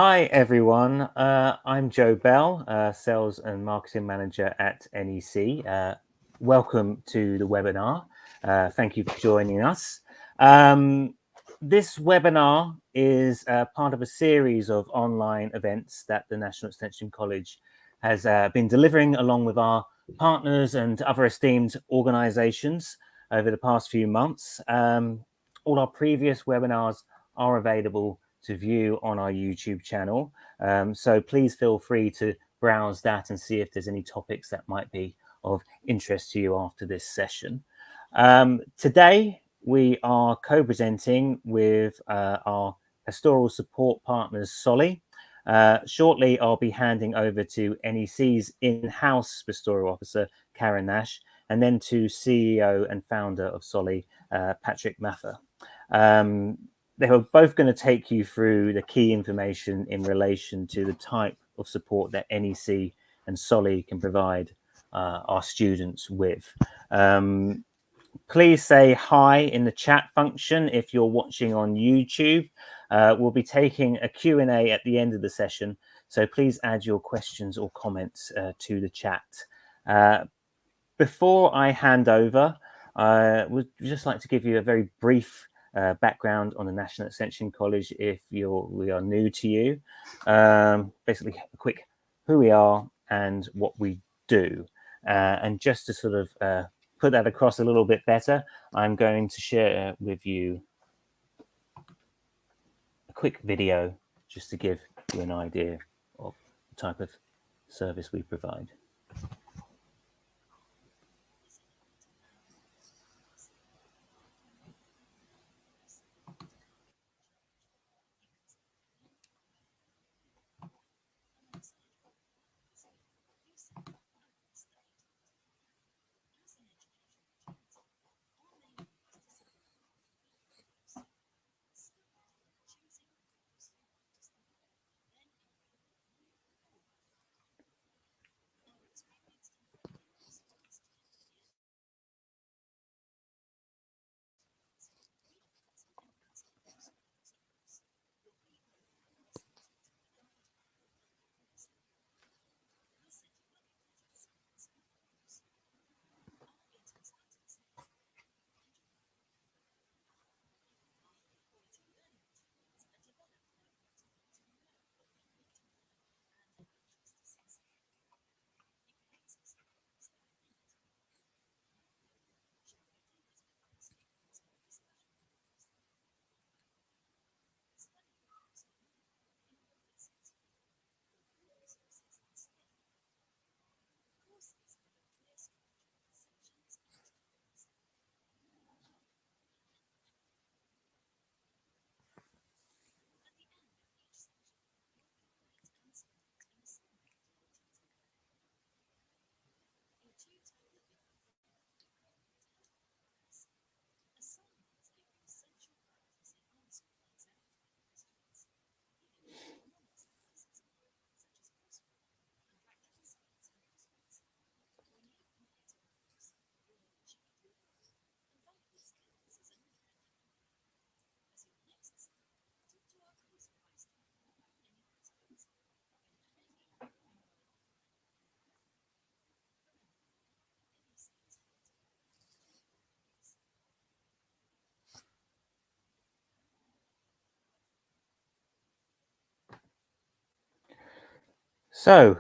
Hi, everyone. I'm Joe Bell, Sales and Marketing Manager at NEC. Welcome to the webinar. Thank you for joining us. This webinar is part of a series of online events that the National Extension College has been delivering along with our partners and other esteemed organisations over the past few months. All our previous webinars are available to view on our YouTube channel. So please feel free to browse that and see if there's any topics that might be of interest to you after this session. Today, we are co-presenting with our pastoral support partners, Soli. Shortly, I'll be handing over to NEC's in-house pastoral officer, Karyn Nash, and then to CEO and founder of Soli, Patrick Mather. They are both going to take you through the key information in relation to the type of support that NEC and Soli can provide our students with. Please say hi in the chat function if you're watching on YouTube. We'll be taking a Q&A at the end of the session, so please add your questions or comments to the chat. Before I hand over, I would just like to give you a very brief background on the National Extension College if we are new to you. Basically, a quick who we are and what we do. And just to sort of put that across a little bit better, I'm going to share with you a quick video just to give you an idea of the type of service we provide. So,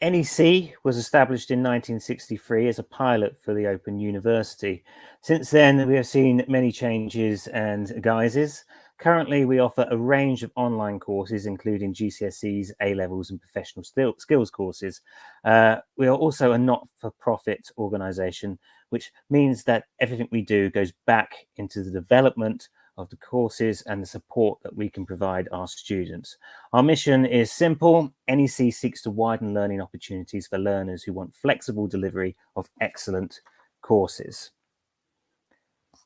NEC was established in 1963 as a pilot for the Open University. Since then, we have seen many changes and guises. Currently, we offer a range of online courses, including GCSEs, A-levels, and professional skills courses. We are also a not-for-profit organisation, which means that everything we do goes back into the development of the courses and the support that we can provide our students. Our mission is simple. NEC seeks to widen learning opportunities for learners who want flexible delivery of excellent courses.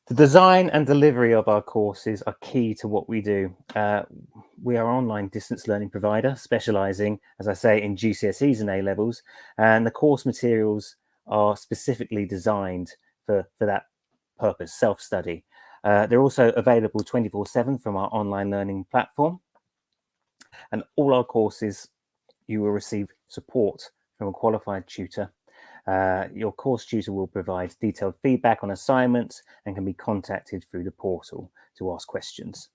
The design and delivery of our courses are key to what we do. We are an online distance learning provider, specialising, as I say, in GCSEs and A-levels, and the course materials are specifically designed for that purpose, self-study. They're also available 24/7 from our online learning platform. And all our courses, you will receive support from a qualified tutor. Your course tutor will provide detailed feedback on assignments and can be contacted through the portal to ask questions.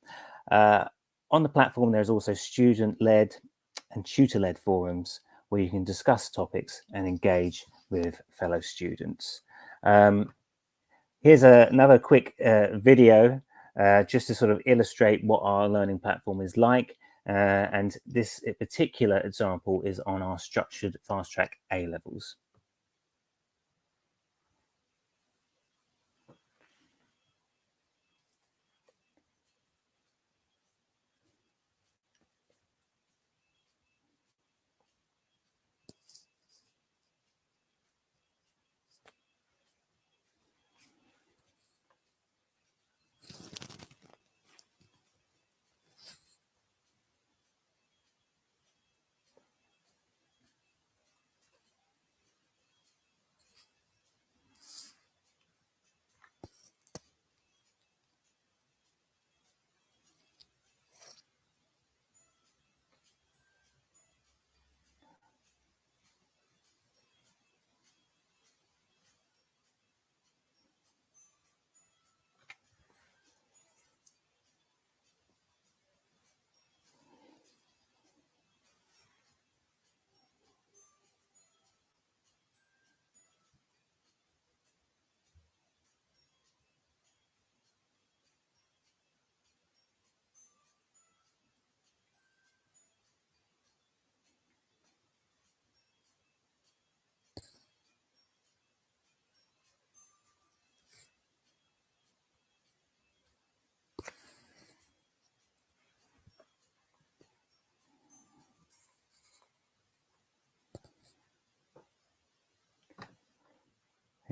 On the platform, there's also student-led and tutor-led forums where you can discuss topics and engage with fellow students. Here's another quick video just to sort of illustrate what our learning platform is like. And this particular example is on our structured fast track A levels.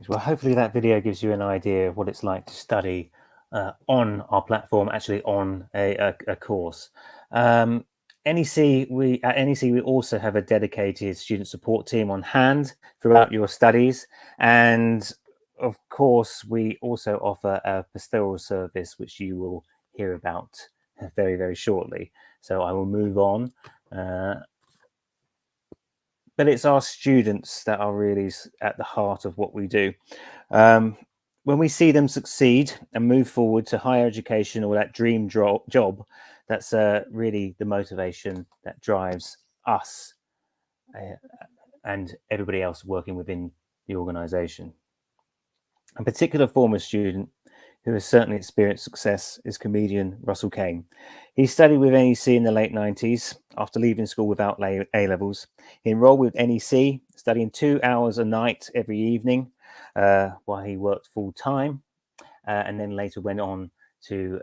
Well, hopefully that video gives you an idea of what it's like to study on our platform, actually on a course. NEC, at NEC, we also have a dedicated student support team on hand throughout your studies. And of course, we also offer a pastoral service, which you will hear about very, very shortly. So I will move on. But it's our students that are really at the heart of what we do. When we see them succeed and move forward to higher education or that dream job, that's really the motivation that drives us and everybody else working within the organisation. A particular former student who has certainly experienced success is comedian Russell Kane. He studied with NEC in the late 90s after leaving school without A-levels. He enrolled with NEC, studying 2 hours a night every evening while he worked full-time, and then later went on to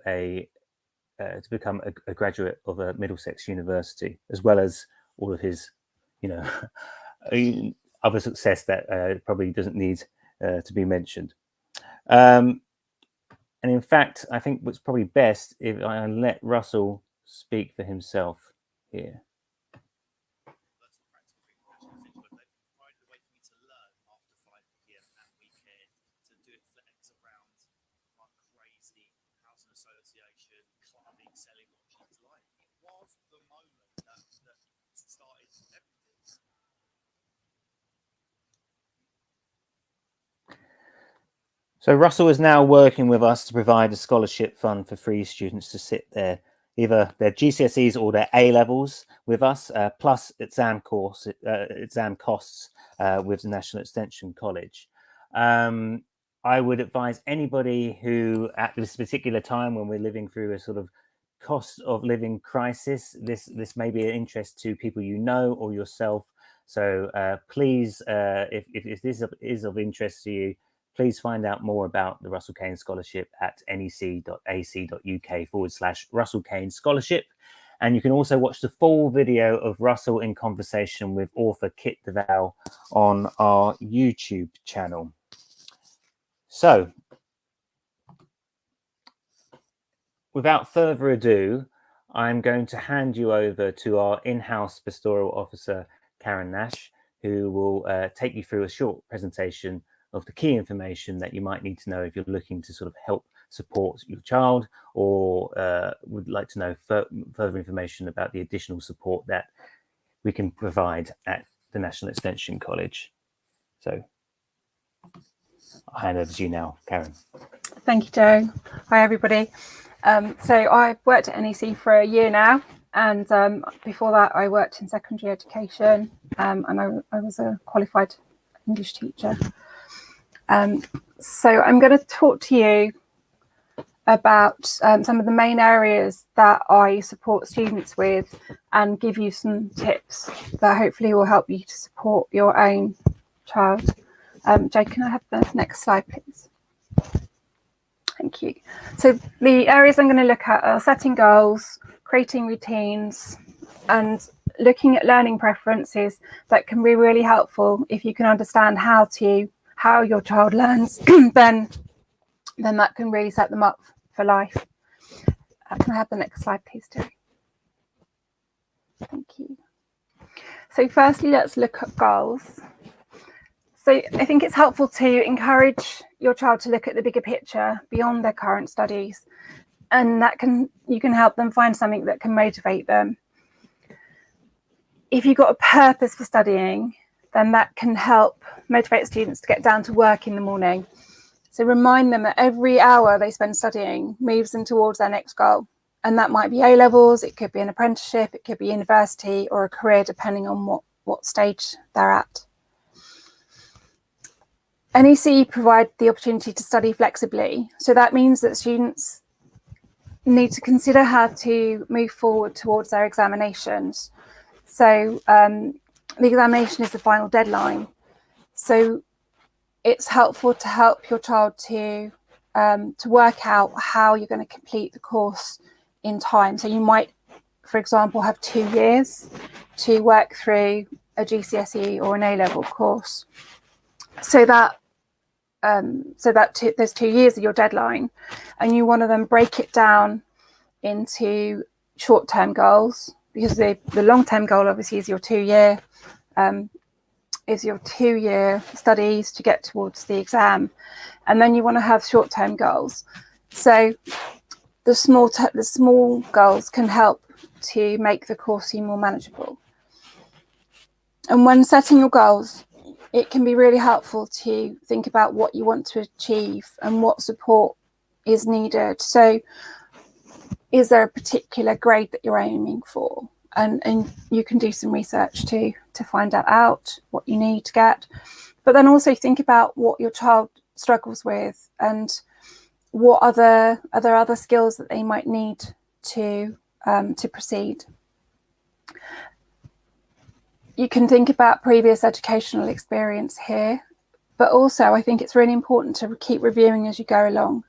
become a graduate of a Middlesex University, as well as all of his, other success that probably doesn't need to be mentioned. And in fact, I think what's probably best if I let Russell speak for himself here. So Russell is now working with us to provide a scholarship fund for free students to sit there, either their GCSEs or their A-levels with us, plus exam costs with the National Extension College. I would advise anybody who, at this particular time when we're living through a sort of cost of living crisis, this may be an interest to people you know or yourself. So please, if this is of interest to you, please find out more about the Russell Kane Scholarship at nec.ac.uk/Russell Kane Scholarship. And you can also watch the full video of Russell in conversation with author Kit DeVal on our YouTube channel. So, without further ado, I'm going to hand you over to our in-house pastoral officer, Karyn Nash, who will take you through a short presentation of the key information that you might need to know if you're looking to sort of help support your child, or would like to know further information about the additional support that we can provide at the National Extension College. So I'll hand over to you now, Karyn. Thank you, Joe. Hi, everybody. So I've worked at NEC for a year now, and before that I worked in secondary education, and I was a qualified English teacher. So I'm going to talk to you about some of the main areas that I support students with, and give you some tips that hopefully will help you to support your own child. Joe, can I have the next slide, please? Thank you. So the areas I'm going to look at are setting goals, creating routines, and looking at learning preferences that can be really helpful. If you can understand how your child learns, then that can really set them up for life. Can I have the next slide, please, Terry? Thank you. So firstly, let's look at goals. So I think it's helpful to encourage your child to look at the bigger picture beyond their current studies, and you can help them find something that can motivate them. If you've got a purpose for studying, then that can help motivate students to get down to work in the morning. So remind them that every hour they spend studying moves them towards their next goal. And that might be A-levels, it could be an apprenticeship, it could be university or a career, depending on what stage they're at. NEC provide the opportunity to study flexibly. So that means that students need to consider how to move forward towards their examinations. So the examination is the final deadline. So it's helpful to help your child to work out how you're going to complete the course in time. So you might, for example, have 2 years to work through a GCSE or an A-level course. So that there's 2 years of your deadline, and you want to then break it down into short-term goals, because the long-term goal obviously is your 2-year studies to get towards the exam, and then you want to have short-term goals. So the small goals can help to make the course seem more manageable. And when setting your goals, it can be really helpful to think about what you want to achieve and what support is needed. So is there a particular grade that you're aiming for? And you can do some research to find that out, what you need to get. But then also think about what your child struggles with and what other skills that they might need to proceed. You can think about previous educational experience here, but also I think it's really important to keep reviewing as you go along.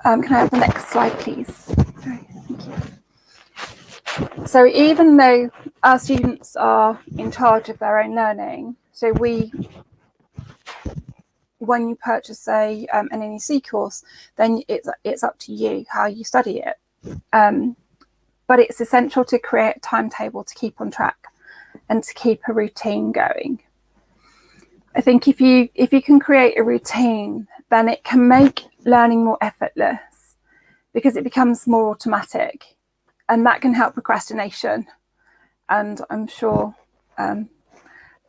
Can I have the next slide, please? Sorry, thank you. So even though our students are in charge of their own learning, so when you purchase an NEC course, then it's up to you how you study it. But it's essential to create a timetable to keep on track and to keep a routine going. I think if you can create a routine, then it can make learning more effortless because it becomes more automatic, and that can help procrastination. And I'm sure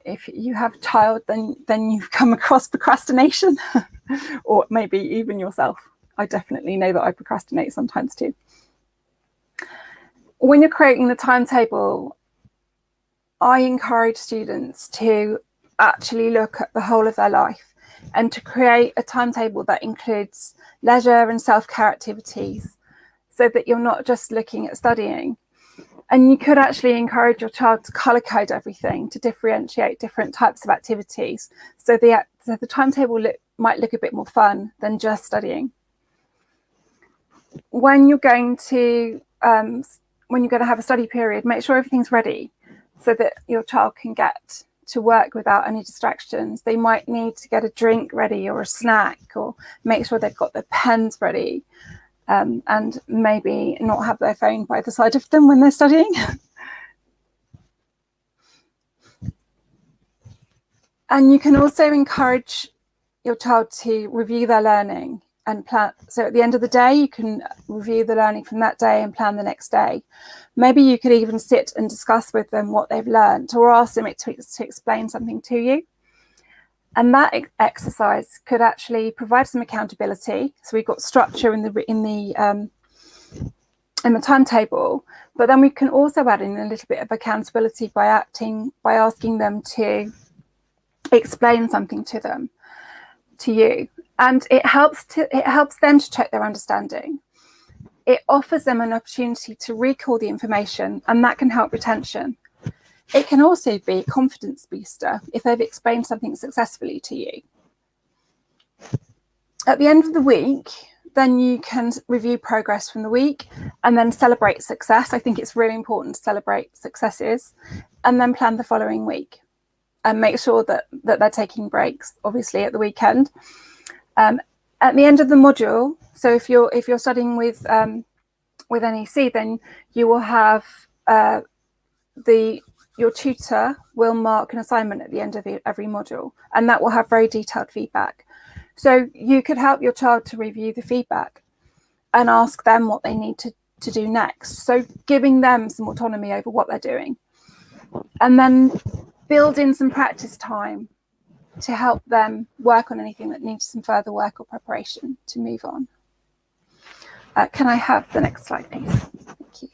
if you have a child, then you've come across procrastination or maybe even yourself. I definitely know that I procrastinate sometimes too. When you're creating the timetable, I encourage students to actually look at the whole of their life and to create a timetable that includes leisure and self-care activities, so that you're not just looking at studying. And you could actually encourage your child to colour code everything to differentiate different types of activities, so the timetable might look a bit more fun than just studying. When you're going to have a study period, make sure everything's ready so that your child can get to work without any distractions. They might need to get a drink ready or a snack, or make sure they've got their pens ready, and maybe not have their phone by the side of them when they're studying. And you can also encourage your child to review their learning and plan. So at the end of the day, you can review the learning from that day and plan the next day. Maybe you could even sit and discuss with them what they've learned, or ask them to explain something to you. And that exercise could actually provide some accountability. So we've got structure in the timetable, but then we can also add in a little bit of accountability by asking them to explain something to you, and it helps them to check their understanding. It offers them an opportunity to recall the information, and that can help retention. It can also be a confidence booster if they've explained something successfully to you. At the end of the week, then you can review progress from the week and then celebrate success. I think it's really important to celebrate successes, and then plan the following week and make sure that they're taking breaks, obviously, at the weekend. At the end of the module, so if you're studying with NEC, then you will have your tutor will mark an assignment at the end of every module, and that will have very detailed feedback. So you could help your child to review the feedback and ask them what they need to do next. So giving them some autonomy over what they're doing, and then build in some practice time to help them work on anything that needs some further work or preparation to move on. Can I have the next slide, please? Thank you.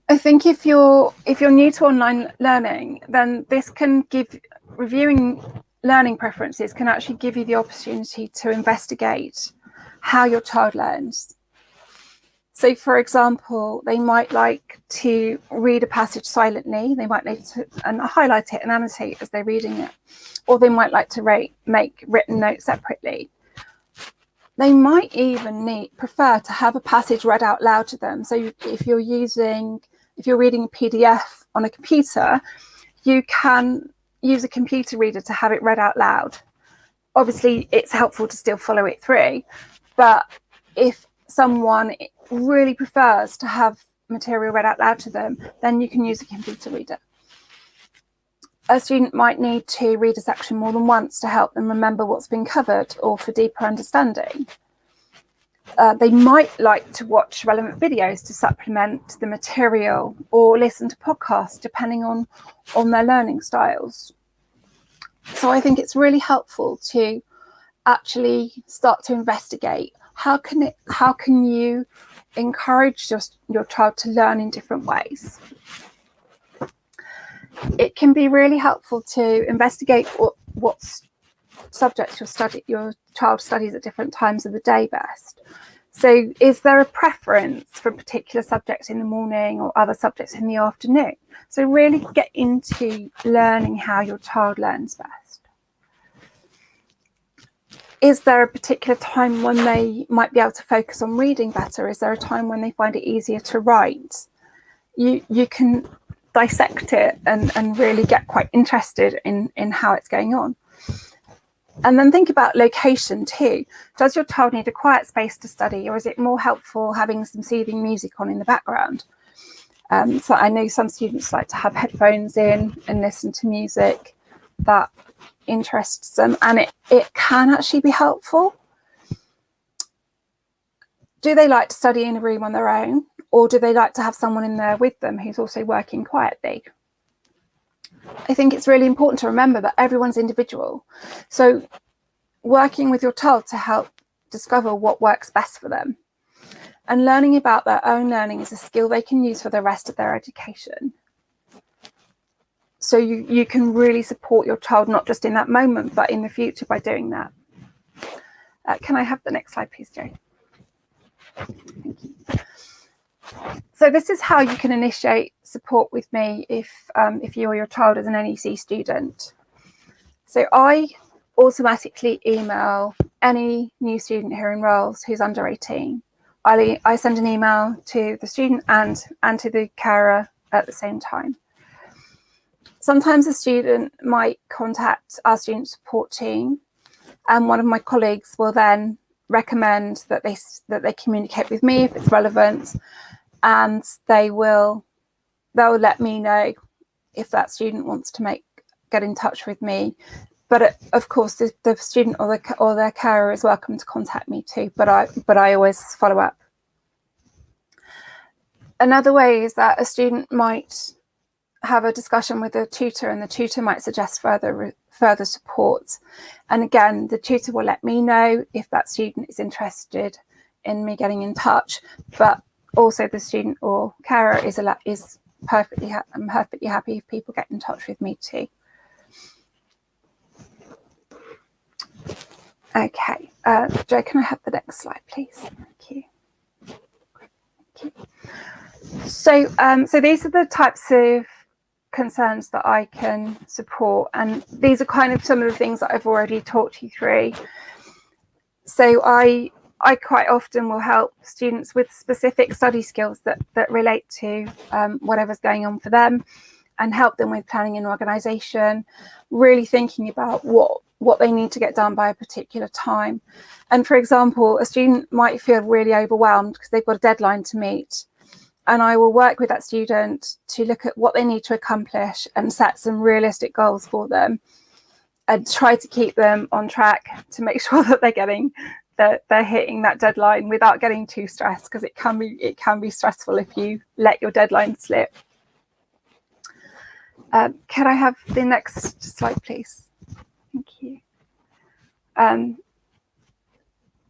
I think if you're new to online learning, then this can reviewing learning preferences can actually give you the opportunity to investigate how your child learns. So, for example, they might like to read a passage silently. They might like to highlight it and annotate as they're reading it, or they might like to make written notes separately. They might even prefer to have a passage read out loud to them. So, if you're reading a PDF on a computer, you can use a computer reader to have it read out loud. Obviously, it's helpful to still follow it through, but if someone really prefers to have material read out loud to them, then you can use a computer reader. A student might need to read a section more than once to help them remember what's been covered or for deeper understanding. They might like to watch relevant videos to supplement the material, or listen to podcasts, depending on their learning styles. So I think it's really helpful to actually start to investigate how can you encourage your child to learn in different ways. It can be really helpful to investigate what subjects your child studies at different times of the day best. So is there a preference for particular subjects in the morning or other subjects in the afternoon? So really get into learning how your child learns best. Is there a particular time when they might be able to focus on reading better? Is there a time when they find it easier to write? You can dissect it and really get quite interested in how it's going on. And then think about location too. Does your child need a quiet space to study, or is it more helpful having some soothing music on in the background? So I know some students like to have headphones in and listen to music that interests them, and it can actually be helpful. Do they like to study in a room on their own, or do they like to have someone in there with them who's also working quietly? I think it's really important to remember that everyone's individual. So working with your child to help discover what works best for them, and learning about their own learning is a skill they can use for the rest of their education. So you can really support your child, not just in that moment, but in the future by doing that. Can I have the next slide, please, Jo? Thank you. So this is how you can initiate support with me if you or your child is an NEC student. So I automatically email any new student who enrolls who's under 18. I send an email to the student and to the carer at the same time. Sometimes a student might contact our student support team, and one of my colleagues will then recommend that they communicate with me if it's relevant, and they'll let me know if that student wants to make get in touch with me. But of course, the student or their carer is welcome to contact me too. But I always follow up. Another way is that a student might have a discussion with a tutor, and the tutor might suggest further support. And again, the tutor will let me know if that student is interested in me getting in touch. But also, the student or carer is perfectly. I'm perfectly happy if people get in touch with me too. Okay, Jo, can I have the next slide, please? Thank you. Thank you. So these are the types of concerns that I can support, and these are kind of some of the things that I've already talked you through. So I quite often will help students with specific study skills that relate to whatever's going on for them, and help them with planning and organisation, really thinking about what they need to get done by a particular time. And for example, a student might feel really overwhelmed because they've got a deadline to meet. And I will work with that student to look at what they need to accomplish and set some realistic goals for them, and try to keep them on track to make sure that they're hitting that deadline without getting too stressed, because it can be stressful if you let your deadline slip. Can I have the next slide, please? Thank you.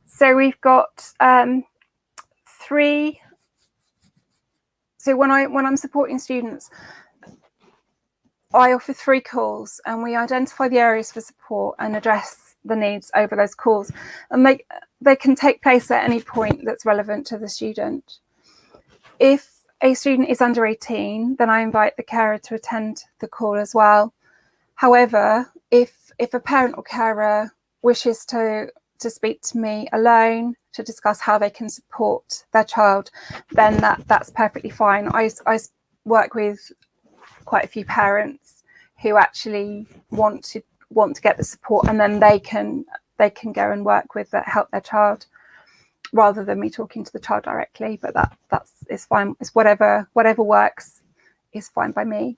So we've got 3. So when I'm supporting students, I offer 3 calls, and we identify the areas for support and address the needs over those calls. And they can take place at any point that's relevant to the student. If a student is under 18, then I invite the carer to attend the call as well. However, if a parent or carer wishes to speak to me alone to discuss how they can support their child, then that's perfectly fine. I work with quite a few parents who actually want to get the support, and then they can go and work with help their child, rather than me talking to the child directly. But that's fine. It's whatever works is fine by me.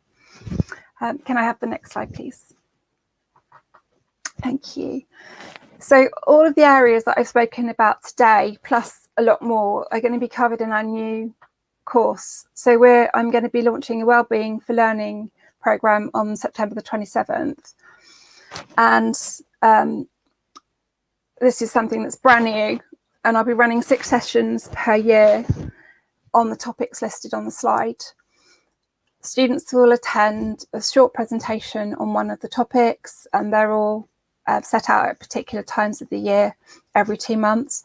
Can I have the next slide, please? Thank you. So all of the areas that I've spoken about today, plus a lot more, are going to be covered in our new course. So I'm going to be launching a Wellbeing for Learning programme on September the 27th. And this is something that's brand new, and I'll be running 6 sessions per year on the topics listed on the slide. Students will attend a short presentation on one of the topics, and they're all set out at particular times of the year, every 2 months.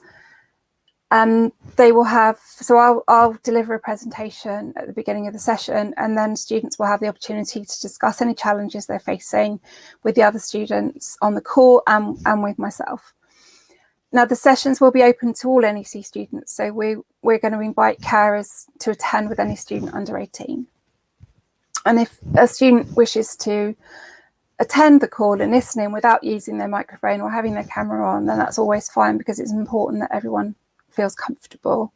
They will have, so I'll deliver a presentation at the beginning of the session, and then students will have the opportunity to discuss any challenges they're facing with the other students on the call and with myself. Now, the sessions will be open to all NEC students, so we're going to invite carers to attend with any student under 18. And if a student wishes to attend the call and listen in without using their microphone or having their camera on, then that's always fine, because it's important that everyone feels comfortable.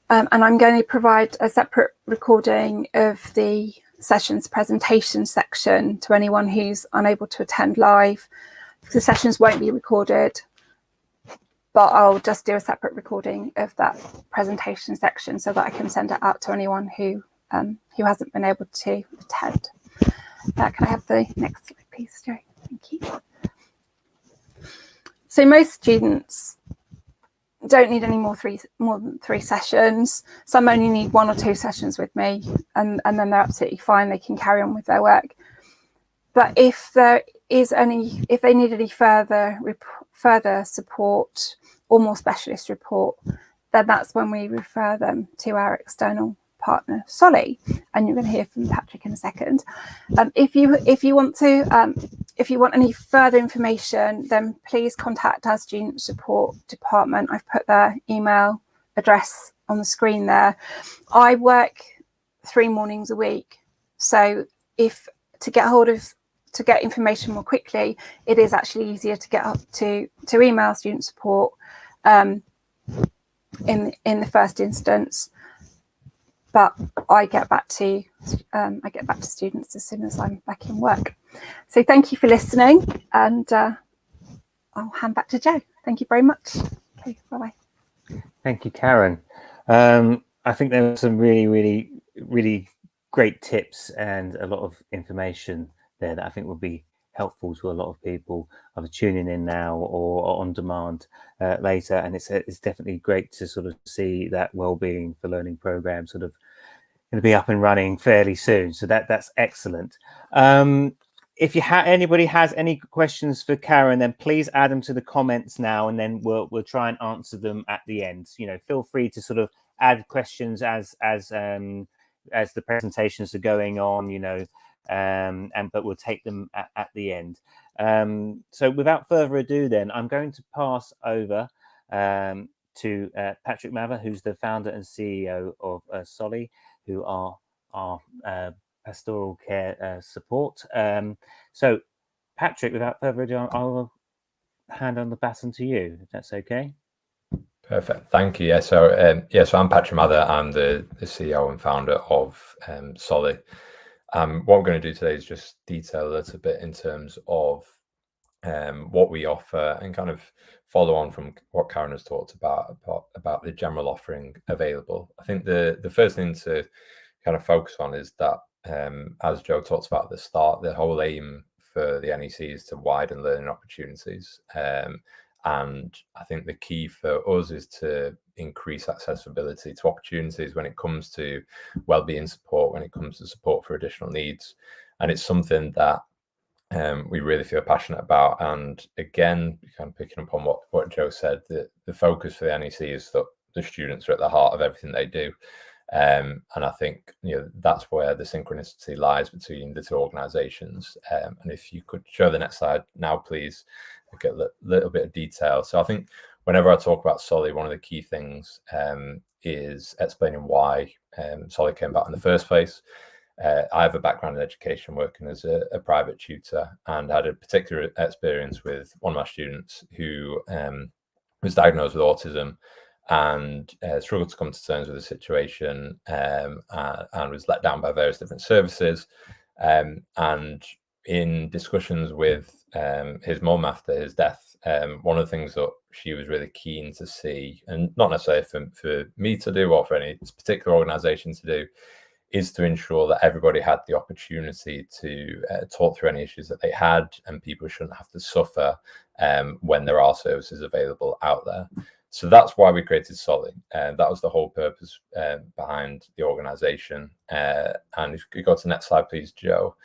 And I'm going to provide a separate recording of the session's presentation section to anyone who's unable to attend live. The sessions won't be recorded, but I'll just do a separate recording of that presentation section so that I can send it out to anyone who hasn't been able to attend. Can I have the next slide, please, Jo? Thank you. So most students don't need any more than 3 sessions. Some only need 1 or 2 sessions with me, and then they're absolutely fine. They can carry on with their work. But if they need any further support or more specialist support, then that's when we refer them to our external partner, Soli, and you're going to hear from Patrick in a second. If you want any further information, then please contact our student support department. I've put their email address on the screen there. I work 3 mornings a week, so to get information more quickly, it is actually easier to get up to email student support in the first instance. but I get back to students as soon as I'm back in work. So thank you for listening, and I'll hand back to Joe. Thank you very much. Okay, bye-bye. Thank you, Karyn. I think there were some really great tips and a lot of information there that I think will be helpful to a lot of people either tuning in now or on demand later. And it's definitely great to sort of see that wellbeing for learning program sort of going to be up and running fairly soon. So that's excellent. If anybody has any questions for Karyn, then please add them to the comments now, and then we'll try and answer them at the end. Feel free to sort of add questions as the presentations are going on, but we'll take them at the end. So without further ado, then I'm going to pass over to Patrick Mather, who's the founder and CEO of Soli, who are our pastoral care support. So Patrick, without further ado, I will hand on the baton to you, if that's okay. Perfect, thank you. So I'm Patrick Mather. I'm the CEO and founder of Soli. What we're going to do today is just detail a little bit in terms of what we offer and kind of follow on from what Karyn has talked about the general offering available. I think the first thing to kind of focus on is that, as Joe talked about at the start, the whole aim for the NEC is to widen learning opportunities. And I think the key for us is to increase accessibility to opportunities when it comes to wellbeing support, when it comes to support for additional needs. And it's something that we really feel passionate about. And again, kind of picking up on what Joe said, the focus for the NEC is that the students are at the heart of everything they do. And I think that's where the synchronicity lies between the two organisations. And if you could show the next slide now, please, we'll get a little bit of detail. So I think whenever I talk about Soli, one of the key things is explaining why Soli came about in the first place. I have a background in education, working as a private tutor, and had a particular experience with one of my students who was diagnosed with autism and struggled to come to terms with the situation, and was let down by various different services. And in discussions with his mum after his death, one of the things that she was really keen to see, and not necessarily for me to do or for any particular organisation to do, is to ensure that everybody had the opportunity to talk through any issues that they had, and people shouldn't have to suffer when there are services available out there. So that's why we created Soli. That was the whole purpose behind the organisation. And if you go to the next slide, please, Joe.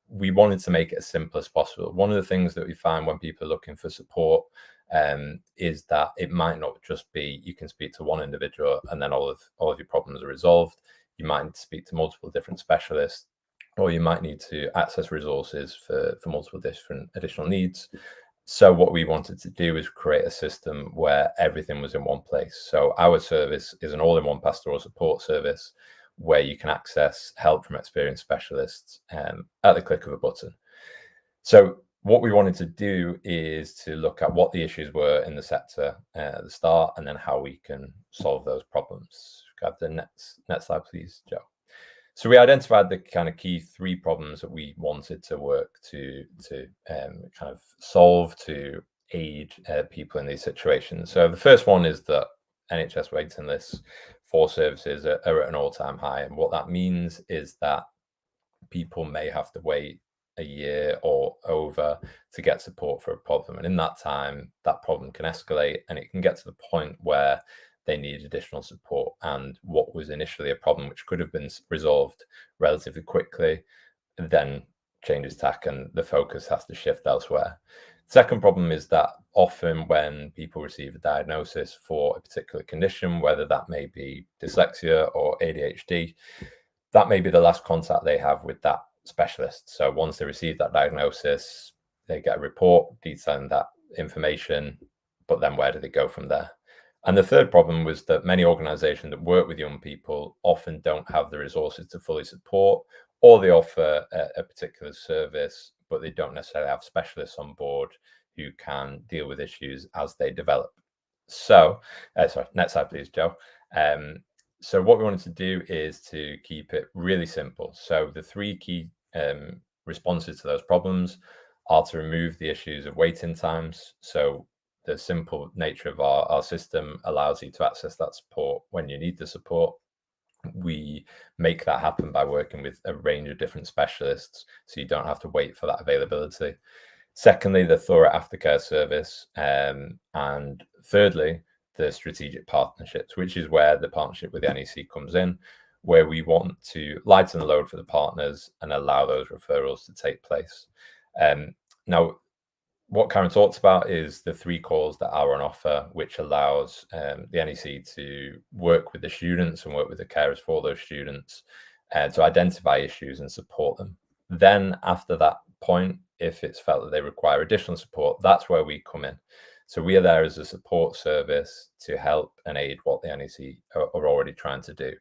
We wanted to make it as simple as possible. One of the things that we find when people are looking for support is that it might not just be you can speak to one individual and then all of your problems are resolved. You might need to speak to multiple different specialists, or you might need to access resources for multiple different additional needs. So what we wanted to do is create a system where everything was in one place. So our service is an all-in-one pastoral support service where you can access help from experienced specialists at the click of a button. So what we wanted to do is to look at what the issues were in the sector at the start, and then how we can solve those problems. Grab the next slide, please, Joe. So we identified the kind of key 3 problems that we wanted to work to kind of solve to aid people in these situations. So the first one is that NHS waiting lists for services are at an all-time high. And what that means is that people may have to wait a year or over to get support for a problem. And in that time, that problem can escalate, and it can get to the point where they need additional support. And what was initially a problem which could have been resolved relatively quickly then changes tack, and the focus has to shift elsewhere. Second problem is that often when people receive a diagnosis for a particular condition, whether that may be dyslexia or ADHD, that may be the last contact they have with that specialist. So once they receive that diagnosis, they get a report detailing that information, but then where do they go from there? And the third problem was that many organisations that work with young people often don't have the resources to fully support, or they offer a particular service, but they don't necessarily have specialists on board who can deal with issues as they develop. So, sorry, next slide, please, Joe. So what we wanted to do is to keep it really simple. So the three key responses to those problems are to remove the issues of waiting times. So the simple nature of our system allows you to access that support when you need the support. We make that happen by working with a range of different specialists, so you don't have to wait for that availability. Secondly, the thorough aftercare service. And thirdly, the strategic partnerships, which is where the partnership with the NEC comes in, where we want to lighten the load for the partners and allow those referrals to take place. Now, what Karyn talks about is the 3 calls that are on offer, which allows the NEC to work with the students and work with the carers for those students to identify issues and support them. Then after that point, if it's felt that they require additional support, that's where we come in. So we are there as a support service to help and aid what the NEC are already trying to do.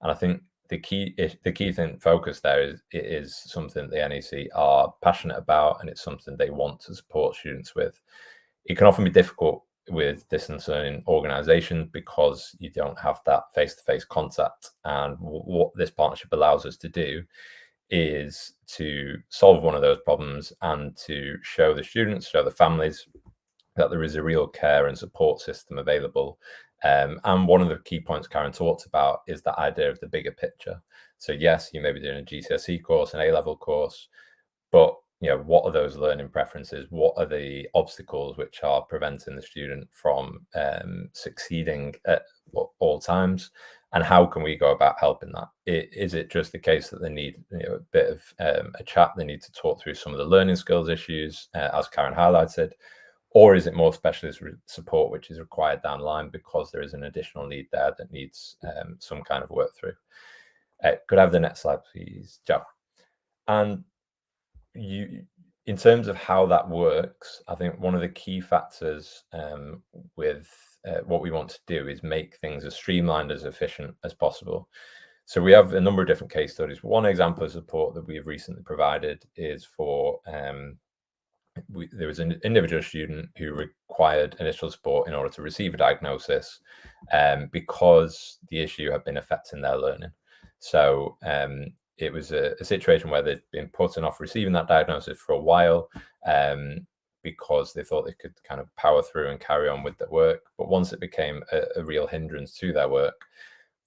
And I think the key thing focus there is it is something the NEC are passionate about, and it's something they want to support students with. It can often be difficult with distance learning organizations because you don't have that face-to-face contact. And what this partnership allows us to do is to solve one of those problems and to show the students, show the families that there is a real care and support system available. And one of the key points Karyn talked about is that idea of the bigger picture. So yes, you may be doing a GCSE course, an A-level course, but what are those learning preferences? What are the obstacles which are preventing the student from succeeding at all times? And how can we go about helping that? Is it just the case that they need a bit of a chat? They need to talk through some of the learning skills issues, as Karyn highlighted, or is it more specialist support which is required down the line because there is an additional need there that needs some kind of work through? Could I have the next slide, please, Joe? And in terms of how that works, I think one of the key factors with what we want to do is make things as streamlined, as efficient as possible. So we have a number of different case studies. One example of support that we've recently provided is for there was an individual student who required initial support in order to receive a diagnosis because the issue had been affecting their learning. So it was a situation where they'd been putting off receiving that diagnosis for a while because they thought they could kind of power through and carry on with their work. But once it became a real hindrance to their work,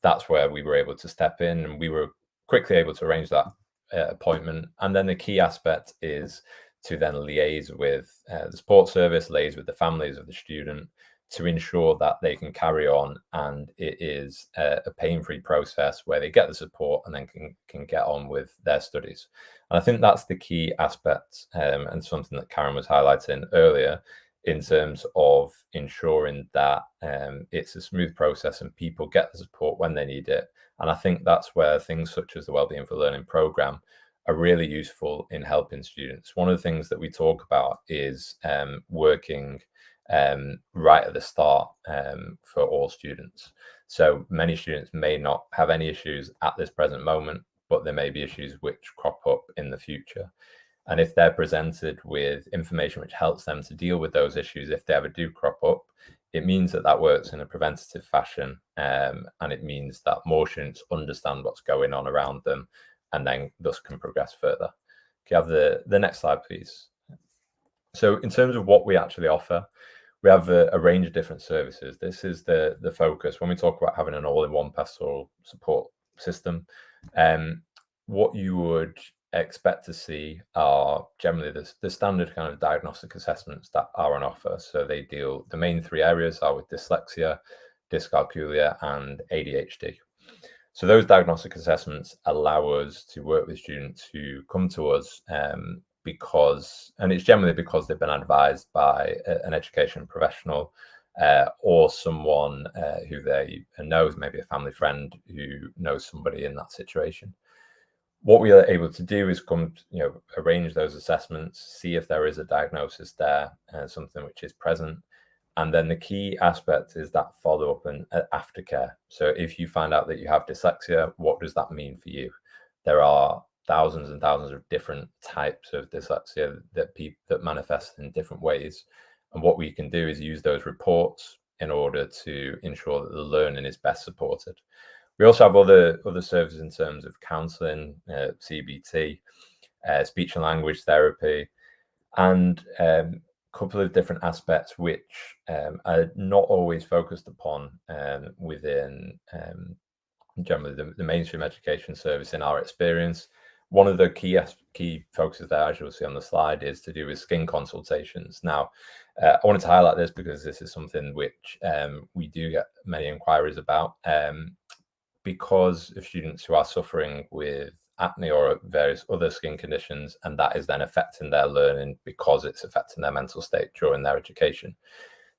that's where we were able to step in, and we were quickly able to arrange that appointment. And then the key aspect is to then liaise with the support service, liaise with the families of the student to ensure that they can carry on, and it is a pain-free process where they get the support and then can get on with their studies. And I think that's the key aspect and something that Karyn was highlighting earlier in terms of ensuring that it's a smooth process and people get the support when they need it. And I think that's where things such as the Wellbeing for Learning programme are really useful in helping students. One of the things that we talk about is working right at the start for all students. So many students may not have any issues at this present moment, but there may be issues which crop up in the future. And if they're presented with information which helps them to deal with those issues, if they ever do crop up, it means that that works in a preventative fashion. And it means that more students understand what's going on around them and then thus can progress further. Can you have the next slide, please? So in terms of what we actually offer, we have a range of different services. This is the focus when we talk about having an all-in-one pastoral support system. What you would expect to see are generally the standard kind of diagnostic assessments that are on offer. So the main 3 areas are with dyslexia, dyscalculia, and ADHD. So those diagnostic assessments allow us to work with students who come to us and it's generally because they've been advised by an education professional or someone who they know, maybe a family friend who knows somebody in that situation. What we are able to do is arrange those assessments, see if there is a diagnosis there, something which is present. And then the key aspect is that follow-up and aftercare. So if you find out that you have dyslexia, what does that mean for you? There are thousands and thousands of different types of dyslexia that manifest in different ways. And what we can do is use those reports in order to ensure that the learning is best supported. We also have other services in terms of counselling, CBT, speech and language therapy, and a couple of different aspects which are not always focused upon within generally the mainstream education service in our experience. One of the key focuses there, as you'll see on the slide, is to do with skin consultations. Now, I wanted to highlight this because this is something which we do get many inquiries about, because of students who are suffering with acne or various other skin conditions, and that is then affecting their learning because it's affecting their mental state during their education.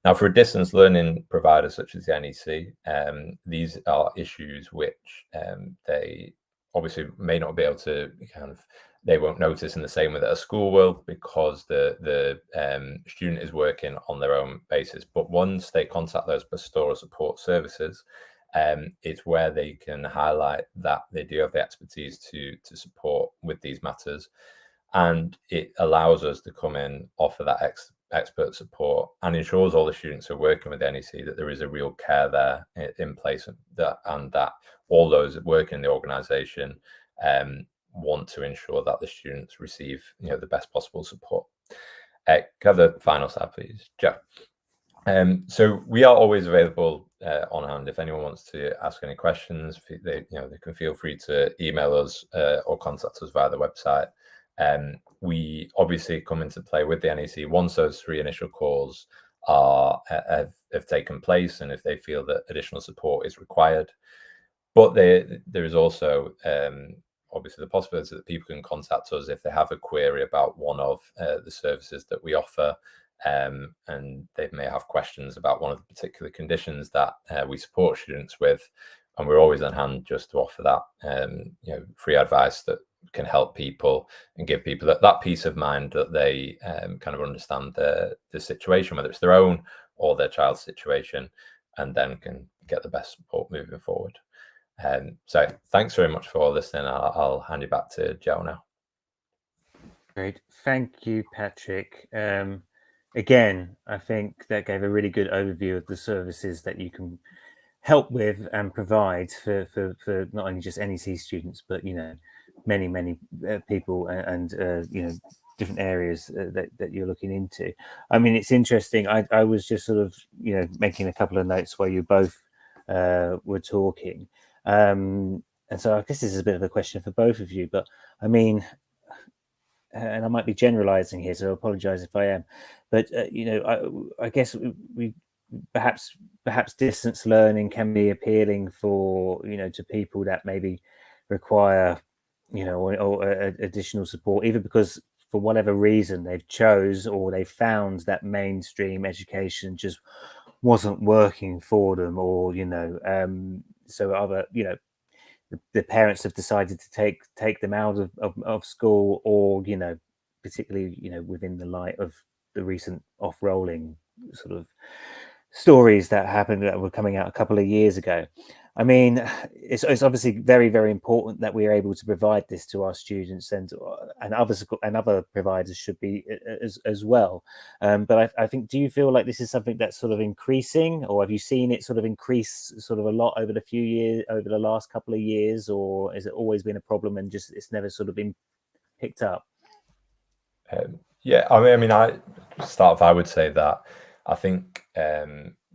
Now, for a distance learning provider such as the NEC, these are issues which they obviously may not be able to they won't notice in the same way that a school will, because the student is working on their own basis. But once they contact those pastoral support services, it's where they can highlight that they do have the expertise to support with these matters, and it allows us to come in, offer that expert support, and ensures all the students who are working with NEC that there is a real care there in place, and that all those that work in the organisation want to ensure that the students receive the best possible support. Can I have the final slide, please, Joe? So we are always available on hand. If anyone wants to ask any questions, they can feel free to email us or contact us via the website. We obviously come into play with the NEC once those 3 initial calls have taken place, and if they feel that additional support is required. But there is also obviously the possibility that people can contact us if they have a query about one of the services that we offer, and they may have questions about one of the particular conditions that we support students with, and we're always on hand just to offer that free advice that can help people and give people that peace of mind that they kind of understand the situation, whether it's their own or their child's situation, and then can get the best support moving forward. So thanks very much for listening. I'll hand you back to Joe now. Great, thank you, Patrick. Again, I think that gave a really good overview of the services that you can help with and provide for not only just NEC students, but many people and different areas that you're looking into. I mean, it's interesting. I was just sort of making a couple of notes while you both were talking, and so I guess this is a bit of a question for both of you. But I mean, and I might be generalizing here, so I apologize if I am. But I guess we perhaps distance learning can be appealing for to people that maybe require or additional support, either because for whatever reason they've chose or they found that mainstream education just wasn't working for them, or so other the parents have decided to take them out of school, or particularly within the light of the recent off-rolling sort of stories that happened that were coming out a couple of years ago. I mean, it's obviously very, very important that we are able to provide this to our students, and other providers should be as well. But I think, do you feel like this is something that's sort of increasing, or have you seen it sort of increase sort of a lot over the last couple of years, or has it always been a problem and just it's never sort of been picked up? Yeah, I mean, I would say that I think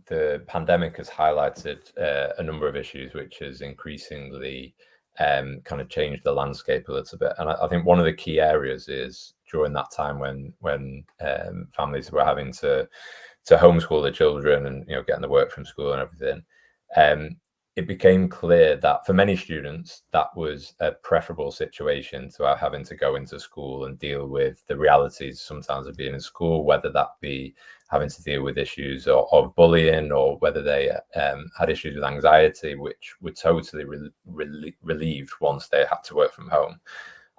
the pandemic has highlighted a number of issues, which has increasingly kind of changed the landscape a little bit. And I think one of the key areas is during that time when families were having to homeschool their children and getting the work from school and everything. It became clear that for many students, that was a preferable situation to having to go into school and deal with the realities sometimes of being in school, whether that be having to deal with issues of bullying, or whether they had issues with anxiety, which were totally relieved once they had to work from home.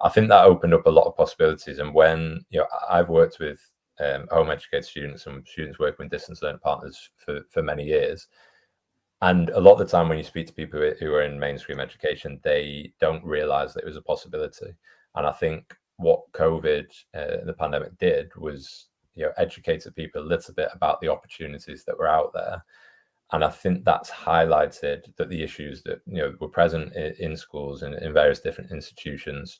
I think that opened up a lot of possibilities. And when I've worked with home educated students and students working with distance learning partners for many years. And a lot of the time when you speak to people who are in mainstream education, they don't realize that it was a possibility. And I think what COVID, the pandemic did was, educated people a little bit about the opportunities that were out there. And I think that's highlighted that the issues that were present in schools and in various different institutions,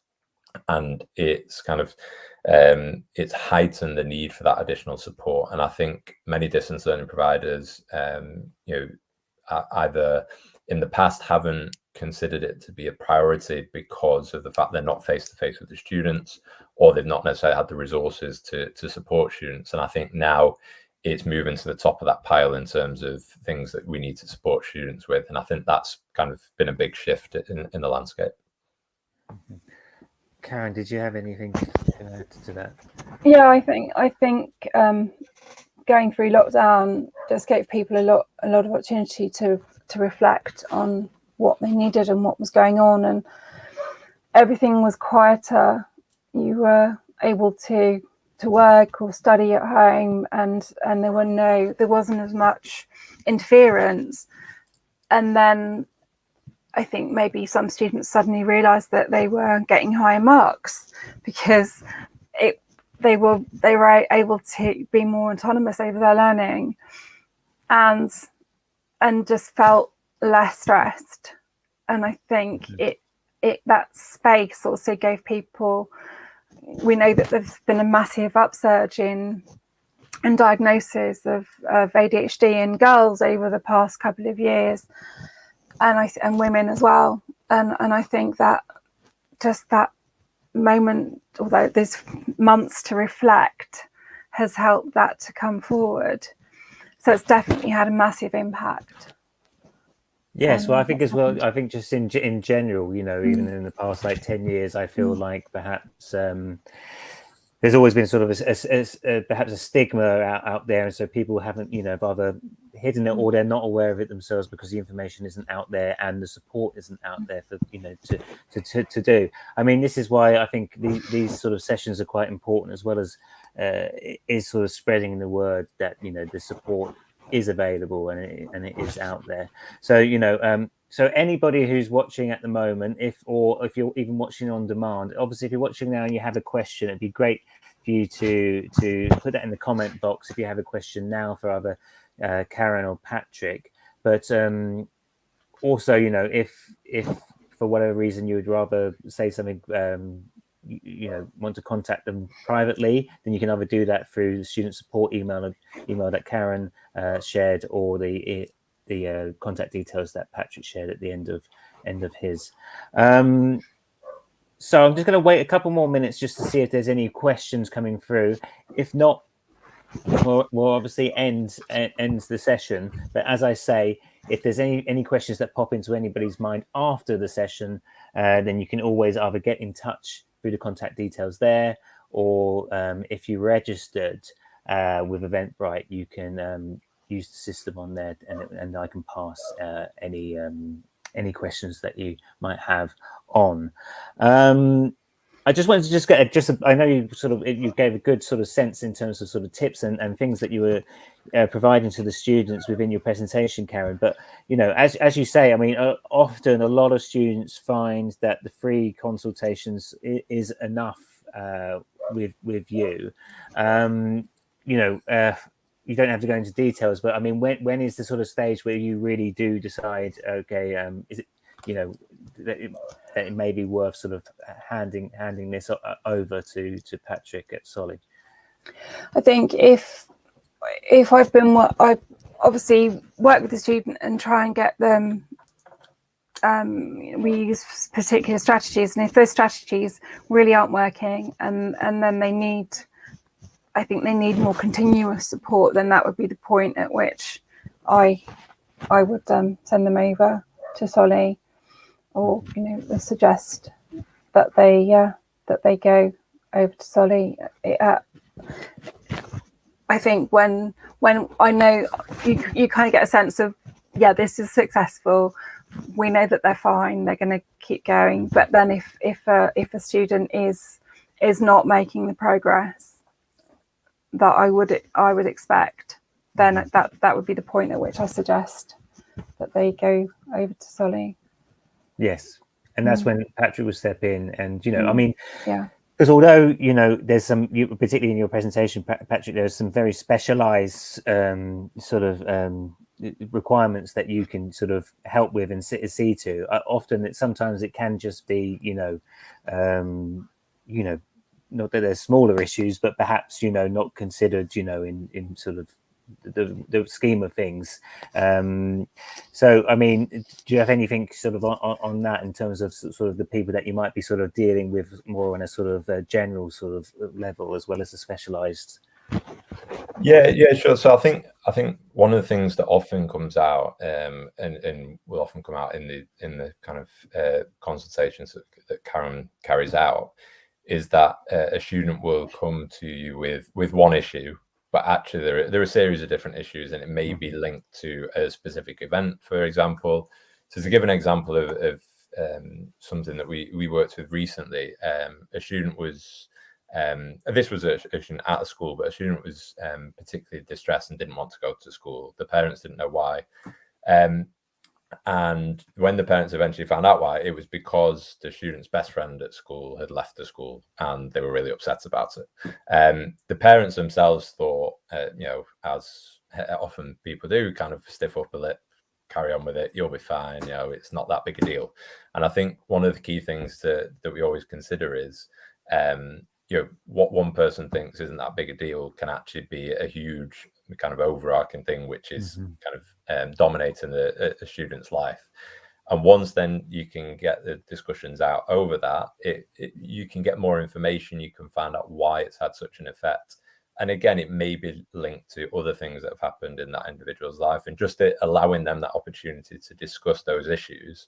and it's kind of it's heightened the need for that additional support. And I think many distance learning providers, either in the past haven't considered it to be a priority because of the fact they're not face to face with the students, or they've not necessarily had the resources to support students. And I think now it's moving to the top of that pile in terms of things that we need to support students with. And I think that's kind of been a big shift in the landscape. Karyn, did you have anything to add to that? Yeah, I think going through lockdown just gave people a lot of opportunity to reflect on what they needed and what was going on, and everything was quieter. You were able to work or study at home, and there wasn't as much interference. And then I think maybe some students suddenly realized that they were getting higher marks because they were able to be more autonomous over their learning, and just felt less stressed. And I think that space also gave people, we know that there's been a massive upsurge in diagnosis of ADHD in girls over the past couple of years, and women as well. And I think that just that moment, although there's months to reflect, has helped that to come forward. So it's definitely had a massive impact. Yes, well, I think as well, I think just in general, even in the past 10 years, I feel like perhaps there's always been sort of perhaps a stigma out there, and so people haven't either hidden it or they're not aware of it themselves because the information isn't out there and the support isn't out there for to do. I mean, this is why I think these sort of sessions are quite important, as well as is sort of spreading the word that the support is available and it is out there. So so anybody who's watching at the moment, if you're even watching on demand, obviously if you're watching now and you have a question, it'd be great for you to put that in the comment box if you have a question now for either Karyn or Patrick. But also, if for whatever reason you would rather say something, want to contact them privately, then you can either do that through the student support email that Karyn shared, or the contact details that Patrick shared at the end of his. So I'm just going to wait a couple more minutes just to see if there's any questions coming through. If not, we'll obviously end the session. But as I say, if there's any questions that pop into anybody's mind after the session, then you can always either get in touch through the contact details there, or if you registered with Eventbrite, you can use the system on there, and I can pass any questions that you might have on. I just wanted to get I know you gave a good sort of sense in terms of sort of tips and things that you were providing to the students within your presentation, Karyn. But as you say, I mean, often a lot of students find that the free consultations is enough with you. You don't have to go into details, but I mean, when is the sort of stage where you really do decide, okay, is it that it may be worth sort of handing this over to Patrick at Soli? I think if I obviously work with the student and try and get them, we use particular strategies, and if those strategies really aren't working, and then I think they need more continuous support, then that would be the point at which I would send them over to Soli, or suggest that they go over to Soli. I think when I know you kind of get a sense of, this is successful, we know that they're fine, they're going to keep going. But then if a student is not making the progress that I would expect, then that would be the point at which I suggest that they go over to Soli. Yes, and that's when Patrick will step in, and I mean, because although there's some, particularly in your presentation, Patrick, there's some very specialized sort of requirements that you can sort of help with and see to. Often, sometimes it can just be, not that there's smaller issues, but perhaps not considered, in sort of the scheme of things. So, I mean, do you have anything sort of on that in terms of sort of the people that you might be sort of dealing with more on a sort of general sort of level as well as a specialized? Yeah, sure. So I think one of the things that often comes out, and will often come out in the kind of consultations that Karyn carries out, is that a student will come to you with one issue, but actually there are a series of different issues, and it may be linked to a specific event, for example. So to give an example of something that we worked with recently, a student was. This was a student at the school, but a student was particularly distressed and didn't want to go to school. The parents didn't know why. And when the parents eventually found out why, it was because the student's best friend at school had left the school and they were really upset about it. The parents themselves thought, as often people do, kind of stiff upper lip, carry on with it, you'll be fine, it's not that big a deal. And I think one of the key things that we always consider is, what one person thinks isn't that big a deal can actually be a huge kind of overarching thing, which is kind of dominating a student's life. And once then you can get the discussions out over that, you can get more information, you can find out why it's had such an effect. And again, it may be linked to other things that have happened in that individual's life, and just allowing them that opportunity to discuss those issues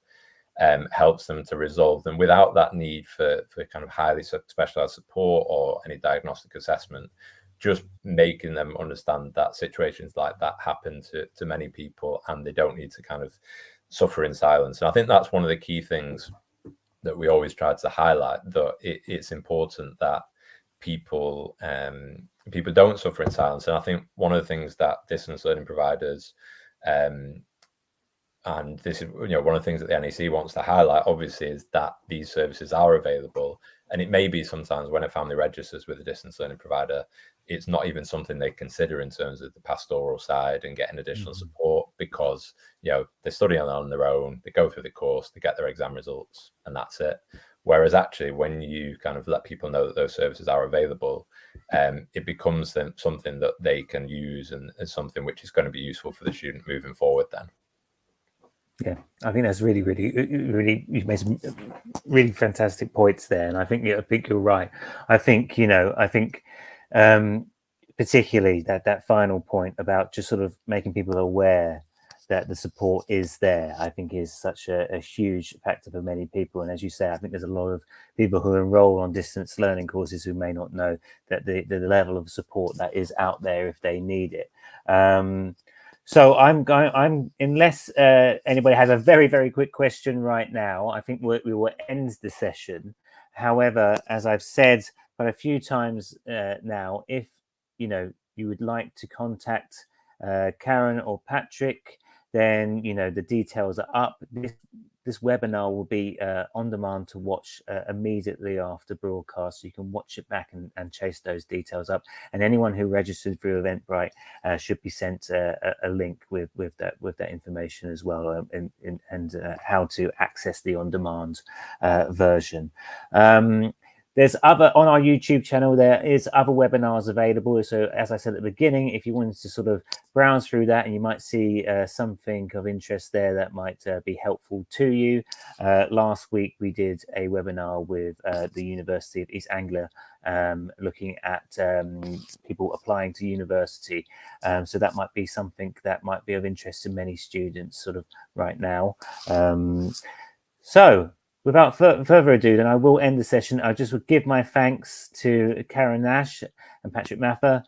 helps them to resolve them without that need for kind of highly specialized support or any diagnostic assessment. Just making them understand that situations like that happen to many people, and they don't need to kind of suffer in silence. And I think that's one of the key things that we always try to highlight, that it's important that people don't suffer in silence. And I think one of the things that distance learning providers, and this is one of the things that the NEC wants to highlight, obviously, is that these services are available. And it may be sometimes when a family registers with a distance learning provider, it's not even something they consider in terms of the pastoral side and getting additional support, because they're studying on their own, they go through the course, they get their exam results, and that's it. Whereas actually, when you kind of let people know that those services are available, it becomes something that they can use, and something which is going to be useful for the student moving forward then. Yeah, I think that's really, you've made some really fantastic points there, and I think you're right. I think particularly that final point about just sort of making people aware that the support is there, I think is such a huge factor for many people. And as you say, I think there's a lot of people who enroll on distance learning courses who may not know that the level of support that is out there if they need it. So unless anybody has a very, very quick question right now, I think we will end the session. However, as I've said quite a few times now, if you would like to contact Karyn or Patrick, then the details are up. This webinar will be on demand to watch immediately after broadcast, so you can watch it back and chase those details up. And anyone who registered through Eventbrite should be sent a link with that information as well, and how to access the on-demand version. There's on our YouTube channel, there is other webinars available. So as I said at the beginning, if you wanted to sort of browse through that, and you might see something of interest there that might be helpful to you. Last week, we did a webinar with the University of East Anglia, looking at people applying to university. So that might be something that might be of interest to many students sort of right now. So without further ado, then I will end the session. I just would give my thanks to Karyn Nash and Patrick Mather.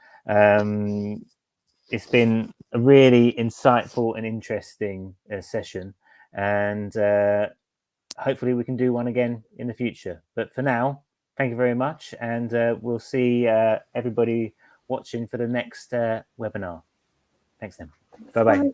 It's been a really insightful and interesting session, and hopefully we can do one again in the future. But for now, thank you very much, and we'll see everybody watching for the next webinar. Thanks then. Bye-bye.